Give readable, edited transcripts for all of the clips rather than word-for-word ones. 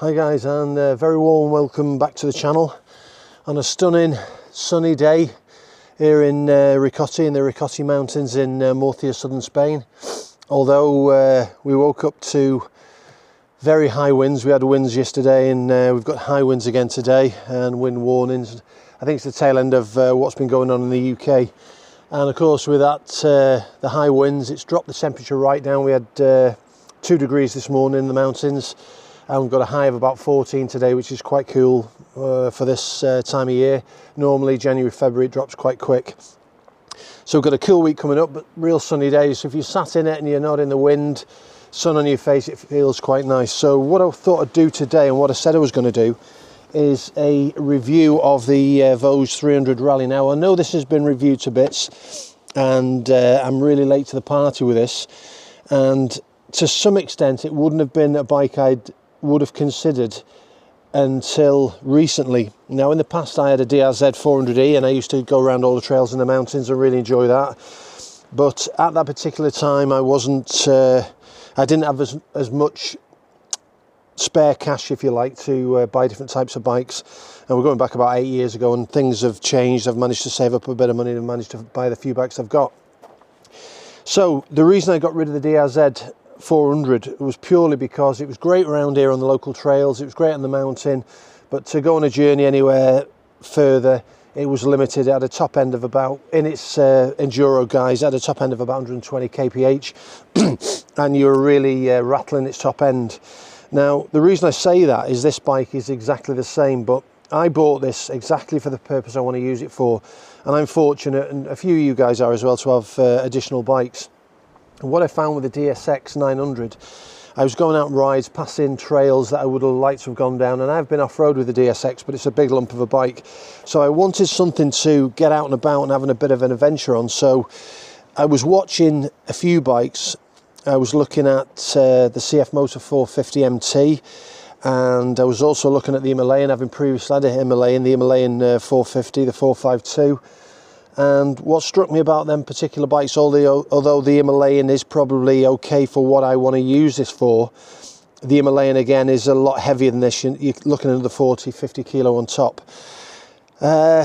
Hi guys, and very warm welcome back to the channel on a stunning sunny day here in Ricotti, in the Ricotti Mountains in Murcia, southern Spain. Although we woke up to very high winds. We had winds yesterday and we've got high winds again today and wind warnings. I think it's the tail end of what's been going on in the UK. And of course with that, the high winds, it's dropped the temperature right down. We had 2 degrees this morning in the mountains. And we've got a high of about 14 today, which is quite cool for this time of year. Normally January, February it drops quite quick. So we've got a cool week coming up, but real sunny days. So if you're sat in it and you're not in the wind, sun on your face, it feels quite nice. So what I thought I'd do today, and what I said I was going to do, is a review of the Voge 300 Rally. Now I know this has been reviewed to bits, and I'm really late to the party with this. And to some extent it wouldn't have been a bike would have considered until recently. Now in the past I had a DRZ 400E and I used to go around all the trails in the mountains and really enjoy that, but at that particular time I didn't have as much spare cash, if you like, to buy different types of bikes. And we're going back about 8 years ago and things have changed. I've managed to save up a bit of money and managed to buy the few bikes I've got. So the reason I got rid of the DRZ 400 was purely because it was great around here on the local trails, it was great on the mountain, but to go on a journey anywhere further it was limited. At a top end of about, in its enduro guise, at a top end of about 120 kph and you were really rattling its top end. Now the reason I say that is this bike is exactly the same, but I bought this exactly for the purpose I want to use it for, and I'm fortunate, and a few of you guys are as well, to have additional bikes. And what I found with the DSX 900, I was going out rides, passing trails that I would have liked to have gone down, and I've been off-road with the DSX, but it's a big lump of a bike. So I wanted something to get out and about and having a bit of an adventure on. So I was watching a few bikes. I was looking at the CF Motor 450 MT, and I was also looking at the Himalayan, having previously had a Himalayan, the Himalayan 450, the 452. And what struck me about them particular bikes, although the Himalayan is probably okay for what I want to use this for, the Himalayan again is a lot heavier than this. You're looking at the 40-50 kilo on top.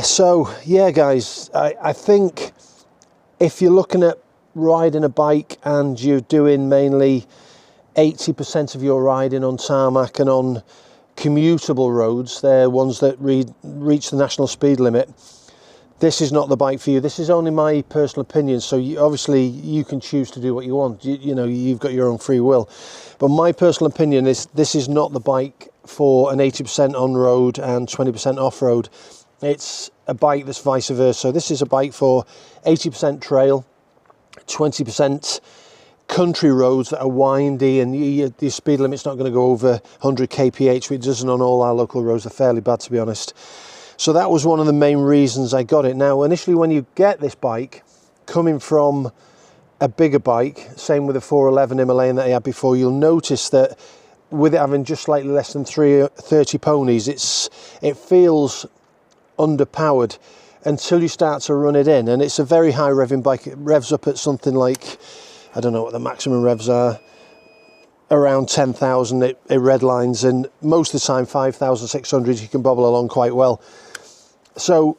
So yeah guys, I think if you're looking at riding a bike and you're doing mainly 80% of your riding on tarmac and on commutable roads, they're ones that reach the national speed limit, this is not the bike for you. This is only my personal opinion, so obviously you can choose to do what you want. You know, you've got your own free will. But my personal opinion is this is not the bike for an 80% on-road and 20% off-road. It's a bike that's vice versa. This is a bike for 80% trail, 20% country roads that are windy, and your speed limit's not going to go over 100 kph, which doesn't on all our local roads. They're fairly bad, to be honest. So that was one of the main reasons I got it. Now, initially when you get this bike, coming from a bigger bike, same with the 411 Himalayan that I had before, you'll notice that with it having just slightly less than 30 ponies, it feels underpowered until you start to run it in. And it's a very high revving bike. It revs up at something like, I don't know what the maximum revs are, around 10,000 it redlines, and most of the time 5,600 you can bobble along quite well. So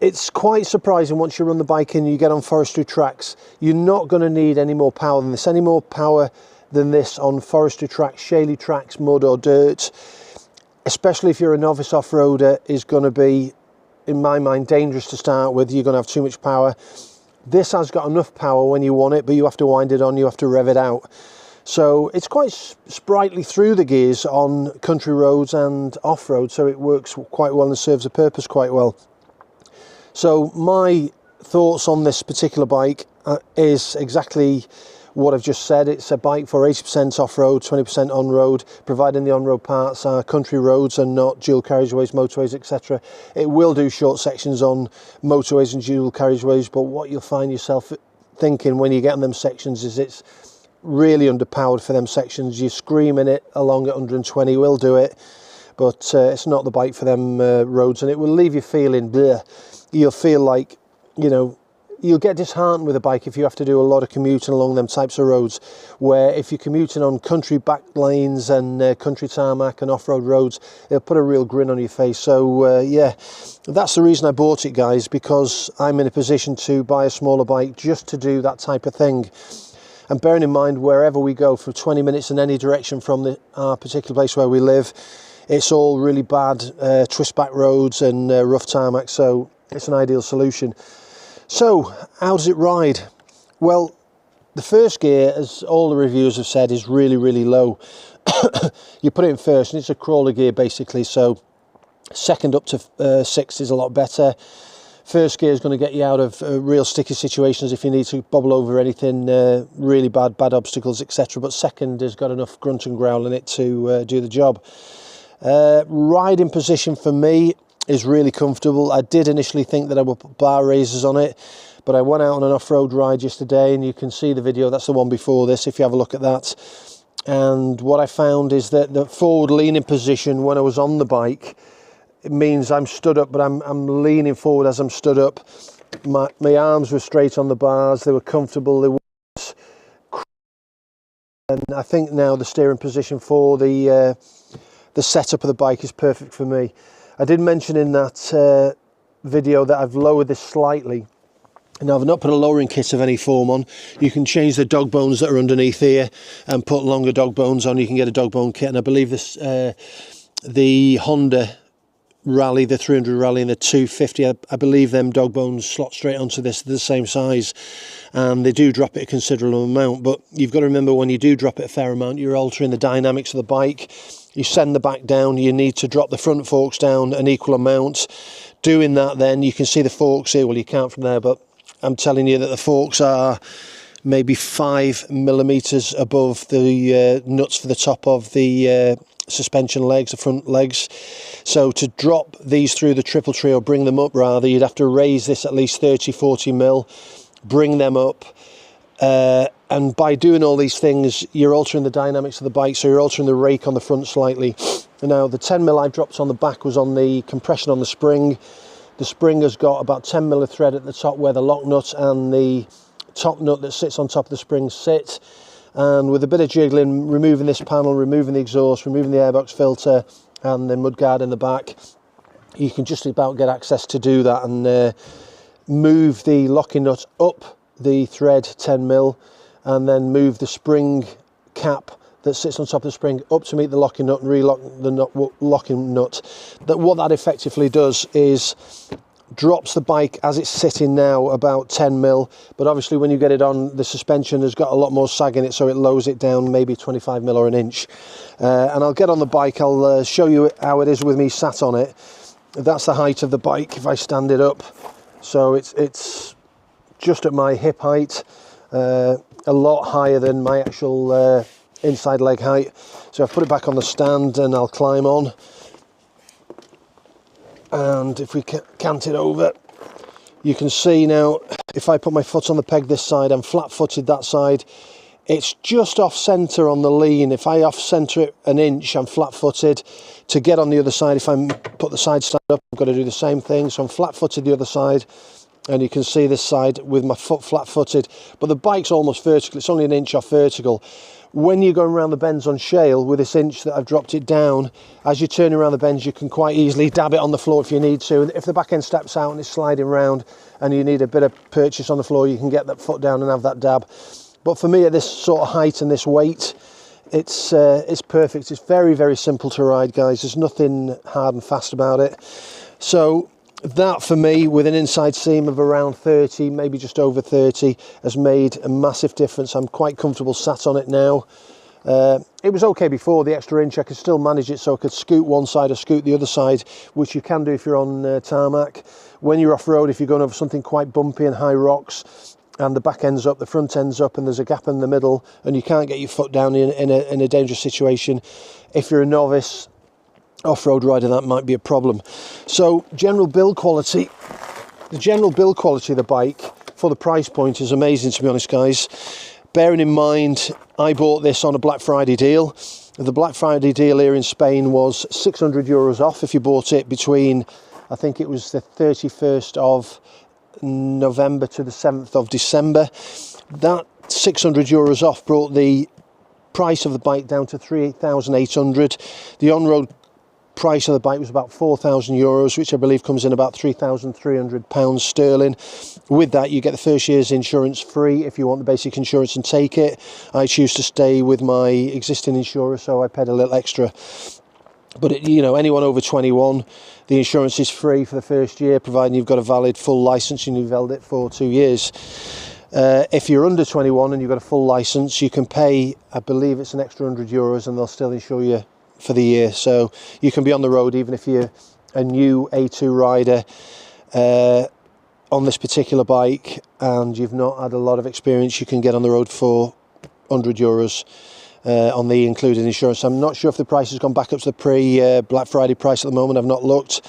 it's quite surprising once you run the bike and you get on forestry tracks. You're not going to need any more power than this, on forestry tracks, shaly tracks, mud or dirt, especially if you're a novice off-roader, is going to be, in my mind, dangerous to start with. You're going to have too much power. This has got enough power when you want it, but you have to wind it on, you have to rev it out. So it's quite sprightly through the gears on country roads and off-road, so it works quite well and serves a purpose quite well. So my thoughts on this particular bike is exactly what I've just said. It's a bike for 80% off-road, 20% on-road, providing the on-road parts are country roads and not dual carriageways, motorways, etc. It will do short sections on motorways and dual carriageways, but what you'll find yourself thinking when you get on them sections is it's really underpowered for them sections. You're screaming it along at 120, will do it, but it's not the bike for them roads, and it will leave you feeling bleh. You'll feel like, you know, you'll get disheartened with a bike if you have to do a lot of commuting along them types of roads, where if you're commuting on country back lanes and country tarmac and off-road roads, it'll put a real grin on your face. So yeah, that's the reason I bought it, guys, because I'm in a position to buy a smaller bike just to do that type of thing. And bearing in mind, wherever we go for 20 minutes in any direction from our particular place where we live, it's all really bad twist back roads and rough tarmac, so it's an ideal solution. So how does it ride? Well, the first gear, as all the reviewers have said, is really, really low. You put it in first and it's a crawler gear basically, so second up to sixth is a lot better. First gear is going to get you out of real sticky situations if you need to bobble over anything, really bad obstacles, etc. But second has got enough grunt and growl in it to do the job. Riding position for me is really comfortable. I did initially think that I would put bar raisers on it, but I went out on an off-road ride yesterday, and you can see the video, that's the one before this if you have a look at that. And what I found is that the forward leaning position when I was on the bike, it means I'm stood up, but I'm leaning forward as I'm stood up. My arms were straight on the bars, they were comfortable, they weren't. And I think now the steering position for the setup of the bike is perfect for me. I did mention in that video that I've lowered this slightly. Now, I've not put a lowering kit of any form on. You can change the dog bones that are underneath here and put longer dog bones on. You can get a dog bone kit, and I believe this the Honda Rally, the 300 Rally and the 250, I believe them dog bones slot straight onto this. They're the same size, and they do drop it a considerable amount. But you've got to remember, when you do drop it a fair amount, you're altering the dynamics of the bike. You send the back down, you need to drop the front forks down an equal amount. Doing that, then you can see the forks here. Well, you can't from there, but I'm telling you that the forks are maybe 5 millimeters above the nuts for the top of the suspension legs, the front legs. So to drop these through the triple tree, or bring them up rather, you'd have to raise this at least 30-40 mil, bring them up. And by doing all these things, you're altering the dynamics of the bike, so you're altering the rake on the front slightly. Now, the 10 mil I dropped on the back was on the compression on the spring. The spring has got about 10 mil of thread at the top where the lock nut and the top nut that sits on top of the spring sit. And with a bit of jiggling, removing this panel, removing the exhaust, removing the airbox filter and the mudguard in the back, you can just about get access to do that and move the locking nut up the thread 10 mil, and then move the spring cap that sits on top of the spring up to meet the locking nut and relock the locking nut. What that effectively does is drops the bike as it's sitting now about 10 mil, but obviously when you get it on, the suspension has got a lot more sag in it, so it lowers it down maybe 25 mil or an inch. And I'll get on the bike, I'll show you how it is with me sat on it. That's the height of the bike if I stand it up. So it's just at my hip height, a lot higher than my actual inside leg height. So I've put it back on the stand and I'll climb on. And if we cant it over, you can see now, if I put my foot on the peg this side, I'm flat-footed that side. It's just off centre on the lean. If I off-centre it an inch, I'm flat-footed. To get on the other side, if I put the side stand up, I've got to do the same thing. So I'm flat-footed the other side. And you can see this side with my foot flat-footed. But the bike's almost vertical. It's only an inch off vertical. When you're going around the bends on shale with this inch that I've dropped it down, as you turn around the bends, you can quite easily dab it on the floor if you need to. If the back end steps out and it's sliding around and you need a bit of purchase on the floor, you can get that foot down and have that dab. But for me, at this sort of height and this weight, it's perfect. It's very, very simple to ride, guys. There's nothing hard and fast about it. So that, for me, with an inside seam of around 30, maybe just over 30, has made a massive difference. I'm quite comfortable sat on it now. It was okay before, the extra inch. I could still manage it, so I could scoot one side or scoot the other side, which you can do if you're on tarmac. When you're off-road, if you're going over something quite bumpy and high rocks, and the back end's up, the front end's up, and there's a gap in the middle, and you can't get your foot down in a dangerous situation. If you're a novice off-road rider, that might be a problem. So general build quality, the general build quality of the bike for the price point is amazing, to be honest, guys. Bearing in mind, I bought this on a Black Friday deal. The Black Friday deal here in Spain was €600 off if you bought it between, I think it was the 31st of November to the 7th of December. That €600 off brought the price of the bike down to 3,800. The on-road price of the bike was about €4,000, which I believe comes in about £3,300 sterling. With that, you get the first year's insurance free if you want the basic insurance and take it. I choose to stay with my existing insurer, so I paid a little extra. But you know, anyone over 21, the insurance is free for the first year, providing you've got a valid full license and you've held it for 2 years. If you're under 21 and you've got a full license, you can pay, I believe it's an extra €100, and they'll still insure you for the year. So you can be on the road even if you're a new A2 rider on this particular bike and you've not had a lot of experience. You can get on the road for €100 on the included insurance. I'm not sure if the price has gone back up to the pre-Black Friday price at the moment. I've not looked,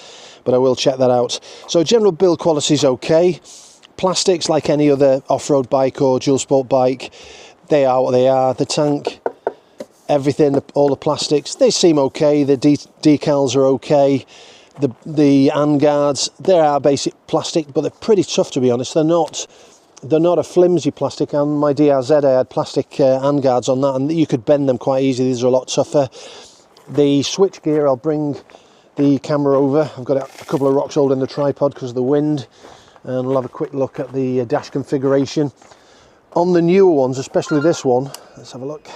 but I will check that out. So general build quality is okay. Plastics, like any other off-road bike or dual sport bike, they are what they are. The tank, everything, all the plastics, they seem okay. The decals are okay. The handguards, they are basic plastic, but they're pretty tough, to be honest. They're not a flimsy plastic. On my DRZ, I had plastic handguards on that, and you could bend them quite easily. These are a lot tougher. The switch gear, I'll bring the camera over. I've got a couple of rocks holding the tripod because of the wind, and we'll have a quick look at the dash configuration. On the newer ones, especially this one, let's have a look.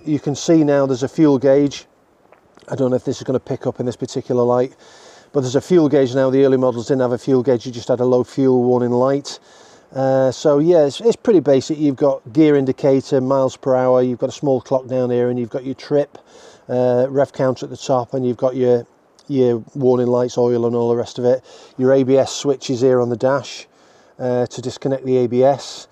You can see now there's a fuel gauge. I don't know if this is going to pick up in this particular light, but there's a fuel gauge now. The early models didn't have a fuel gauge, you just had a low fuel warning light. So yeah, it's pretty basic. You've got gear indicator, miles per hour, you've got a small clock down here, and you've got your trip, rev counter at the top, and you've got your warning lights, oil and all the rest of it. Your ABS switch is here on the dash to disconnect the ABS.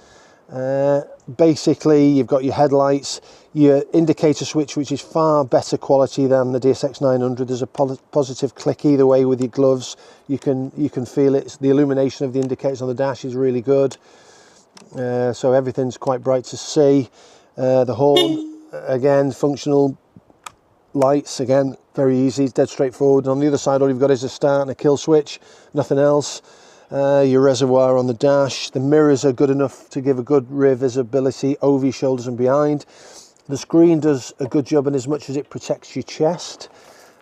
Basically, you've got your headlights, your indicator switch, which is far better quality than the DSX 900. There's a positive click either way with your gloves. You can feel it. The illumination of the indicators on the dash is really good. So everything's quite bright to see. The horn, again, functional lights, again, very easy, dead straightforward. On the other side, all you've got is a start and a kill switch, nothing else. Your reservoir on the dash. The mirrors are good enough to give a good rear visibility over your shoulders and behind. The screen does a good job in as much as it protects your chest.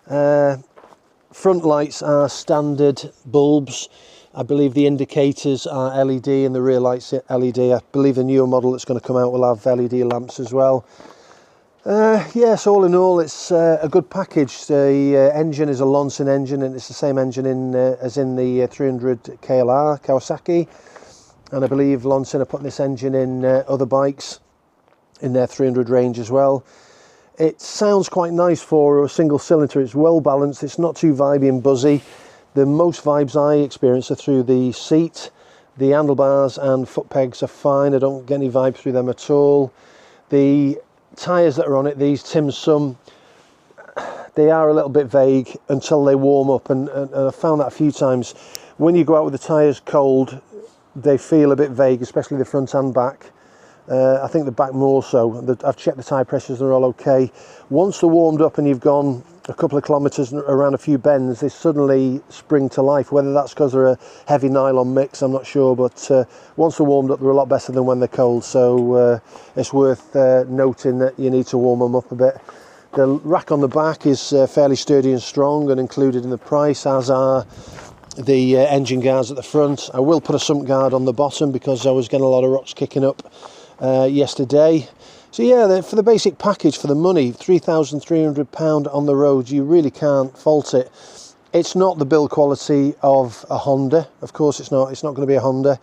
Front lights are standard bulbs. I believe the indicators are LED and the rear lights are LED. I believe the newer model that's going to come out will have LED lamps as well. Yes, all in all, it's a good package. The engine is a Lonson engine, and it's the same engine as in the 300 KLR Kawasaki. And I believe Lonson are putting this engine in other bikes in their 300 range as well. It sounds quite nice for a single cylinder. It's well balanced. It's not too vibey and buzzy. The most vibes I experience are through the seat. The handlebars and foot pegs are fine. I don't get any vibes through them at all. The tyres that are on it, these Tim Sum, they are a little bit vague until they warm up, and I've found that a few times. When you go out with the tyres cold, they feel a bit vague, especially the front and back. I think the back more so. I've checked the tyre pressures, they're all okay. Once they're warmed up and you've gone a couple of kilometres around a few bends, they suddenly spring to life. Whether that's because they're a heavy nylon mix, I'm not sure, but once they're warmed up, they're a lot better than when they're cold. So it's worth noting that you need to warm them up a bit. The rack on the back is fairly sturdy and strong and included in the price, as are the engine guards at the front. I will put a sump guard on the bottom because I was getting a lot of rocks kicking up yesterday. So yeah, for the basic package, for the money, £3,300 on the road, you really can't fault it. It's not the build quality of a Honda, of course it's not going to be a Honda.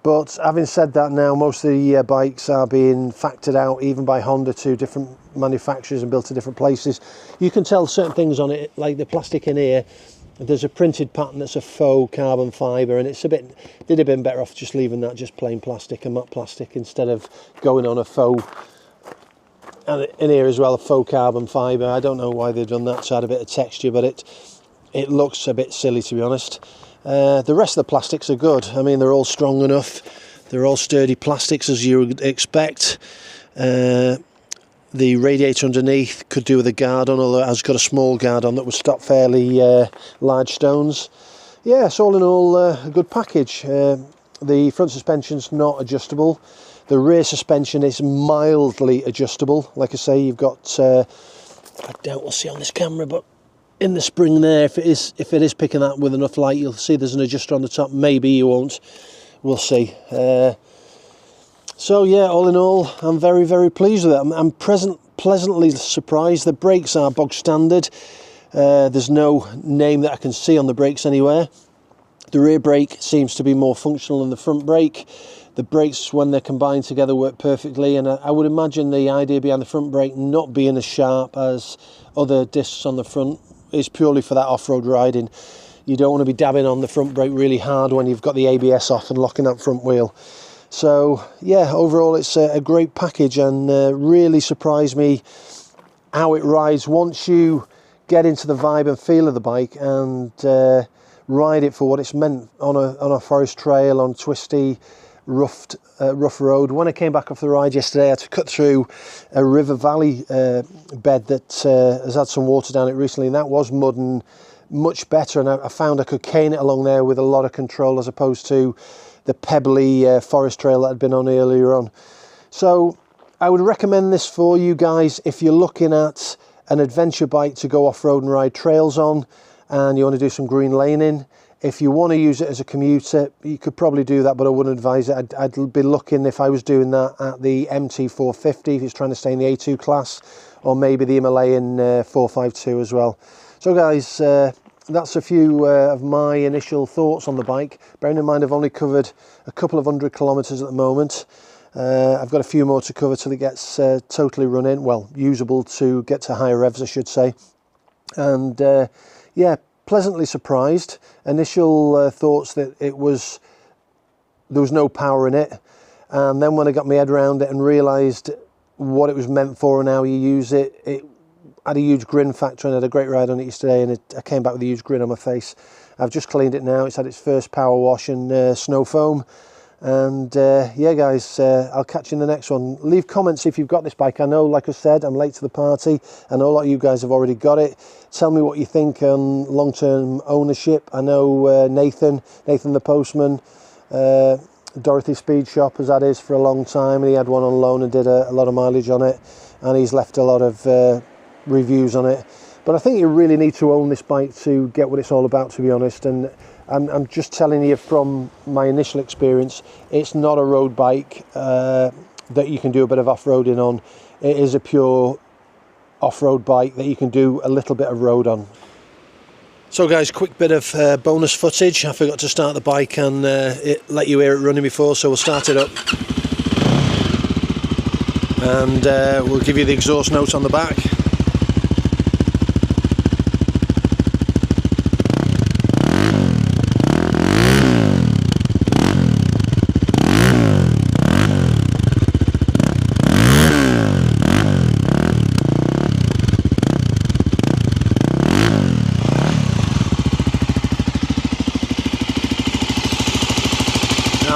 But having said that, now most of the bikes are being factored out even by Honda to different manufacturers and built to different places. You can tell certain things on it, like the plastic in here. There's a printed pattern that's a faux carbon fibre, and it's they'd have been better off just leaving that just plain plastic and matte plastic instead of going on a faux. And in here as well, a faux carbon fibre. I don't know why they've done that to add a bit of texture, but it looks a bit silly, to be honest. The rest of the plastics are good. I mean, they're all strong enough. They're all sturdy plastics, as you would expect. The radiator underneath could do with a guard on, although it has got a small guard on that would stop fairly large stones. yeah, so all in all, a good package. The front suspension's not adjustable. The rear suspension is mildly adjustable. Like I say, you've got, I doubt we'll see on this camera, but in the spring there, if it is picking that with enough light, you'll see there's an adjuster on the top. Maybe you won't. We'll see. So yeah, all in all, I'm very, very pleased with it. I'm pleasantly surprised. The brakes are bog standard. There's no name that I can see on the brakes anywhere. The rear brake seems to be more functional than the front brake. The brakes, when they're combined together, work perfectly, and I would imagine the idea behind the front brake not being as sharp as other discs on the front is purely for that off-road riding. You don't want to be dabbing on the front brake really hard when you've got the ABS off and locking that front wheel. So yeah, overall it's a great package, and really surprised me how it rides once you get into the vibe and feel of the bike and ride it for what it's meant on a forest trail, on twisty, rough road. When I came back off the ride yesterday, I had to cut through a river valley bed that has had some water down it recently, and that was mud and much better, and I found I could cane it along there with a lot of control as opposed to the pebbly forest trail that I'd been on earlier on. So I would recommend this for you guys if you're looking at an adventure bike to go off-road and ride trails on, and you want to do some green laning. If you want to use it as a commuter, you could probably do that, but I wouldn't advise it. I'd be looking, if I was doing that, at the MT450 if it's trying to stay in the A2 class, or maybe the Himalayan 452 as well. So guys, that's a few of my initial thoughts on the bike. Bearing in mind I've only covered a couple of 100 kilometers at the moment. I've got a few more to cover till it gets totally running, well, usable to get to higher revs, I should say. And yeah, pleasantly surprised. Initial thoughts that there was no power in it, and then when I got my head around it and realised what it was meant for and how you use it, it had a huge grin factor, and I had a great ride on it yesterday, and I came back with a huge grin on my face. I've just cleaned it now. It's had its first power wash and snow foam. And yeah guys, I'll catch you in the next one. Leave comments if you've got this bike. I know, like I said, I'm late to the party. I know a lot of you guys have already got it. Tell me what you think on long-term ownership. I know Nathan the postman, Dorothy Speed Shop has had his for a long time, and he had one on loan and did a lot of mileage on it, and he's left a lot of reviews on it. But I think you really need to own this bike to get what it's all about, to be honest. And I'm just telling you from my initial experience, it's not a road bike that you can do a bit of off-roading on. It is a pure off-road bike that you can do a little bit of road on. So guys, quick bit of bonus footage. I forgot to start the bike and let you hear it running before, so we'll start it up. And we'll give you the exhaust notes on the back.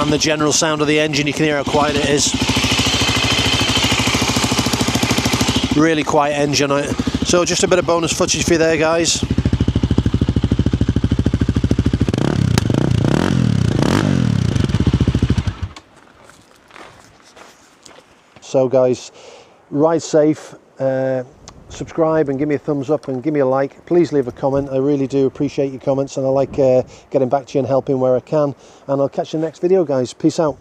And the general sound of the engine, you can hear how quiet it is. Really quiet engine on it. So just a bit of bonus footage for you there, guys. So guys, ride safe, subscribe and give me a thumbs up and give me a like. Please leave a comment. I really do appreciate your comments, and I like getting back to you and helping where I can. And I'll catch you in the next video, guys. Peace out.